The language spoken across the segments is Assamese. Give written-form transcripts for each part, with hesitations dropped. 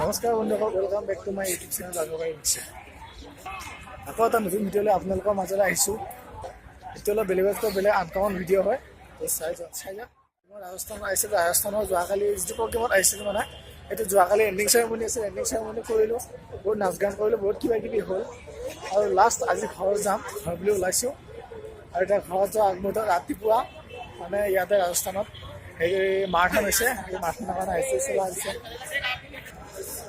নমস্কাৰ বন্ধুসকল, welcome back to my YouTube channel জানুৱাৰী নিশ্চয়। আকৌ এটা নতুন ভিডিঅ'লৈ আপোনালোকৰ মাজলৈ আহিছোঁ। ভিডিঅ'লৈ বেলেগ আনকমন ভিডিঅ' হয়, চাই যাওক। মই ৰাজস্থানত আহিছিলোঁ। ৰাজস্থানৰ যোৱাকালি যিটো প্ৰগ্ৰেমত আহিছিলোঁ মানে এইটো যোৱাকালি এণ্ডিং চেৰেমনি আছিল। এণ্ডিং চেৰেমনি কৰিলোঁ, বহুত নাচ গান কৰিলোঁ, বহুত কিবা কিবি হ'ল আৰু লাষ্ট আজি ঘৰ যাম, ঘৰ বুলি ওলাইছোঁ। আৰু এতিয়া ঘৰত যোৱা আগমুহূৰ্তত ৰাতিপুৱা মানে ইয়াতে ৰাজস্থানত হেৰি মাৰাথন হৈছে, সেই মাৰাথনৰ কাৰণে আহিছে।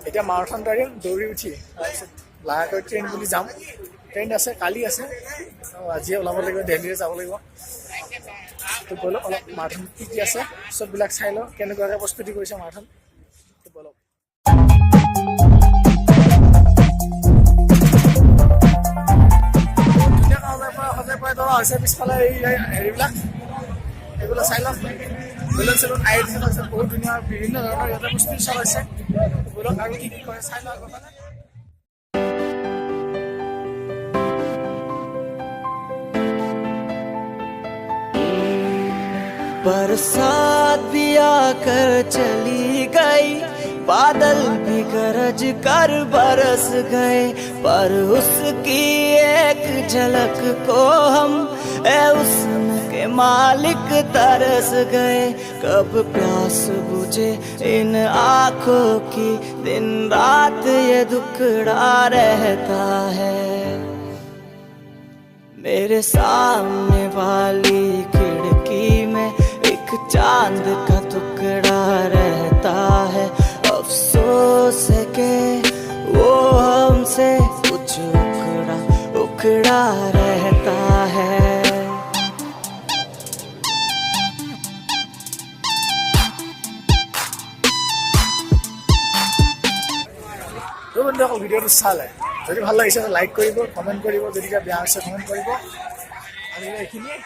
এতিয়া মাৰাথন দৌৰি উঠি তাৰপিছত লাহেকৈ ট্ৰেইন বুলি যাম। ট্ৰেইন আছে, কালি আছে, আজিয়ে ওলাব লাগিব, দিল্লীলৈ যাব লাগিব। তো ব'লক অলপ মাৰাথন কি কি আছে চববিলাক চাই লওঁ, কেনেকুৱাকৈ প্ৰস্তুতি কৰিছে মাৰাথন। তো ব'লক। ধুনীয়া সজাই পৰাই ধৰা হৈছে পিছফালে এই হেৰিবিলাক, এইবিলাক চাই লওক। বেলুন চেলুন আহি দিছে, তাৰপিছত বহুত ধুনীয়া বিভিন্ন ধৰণৰ ইয়াতে প্ৰস্তুতি চলাইছে। ব'লক আৰু কি কৰে চাই লওক। बरसात भी आकर चली गई, बादल भी गरज कर बरस गए, पर उसकी एक झलक को हम हुस्न के मालिक तरस गए। कब प्यास बुझे इन आँखों की, दिन रात ये दुखड़ा रहता है। मेरे सामने वाली खिड़की में एक चांद का टुकड़ा रहता है। अफसोस है कि वो हमसे कुछ उखड़ा रहता है। বন্ধুসকল, ভিডিঅ'টো চালে যদি ভাল লাগিছে লাইক কৰিব, কমেণ্ট কৰিব, যদি কিবা বেয়া হৈছে কমেণ্ট কৰিব। আৰু এইখিনিয়ে।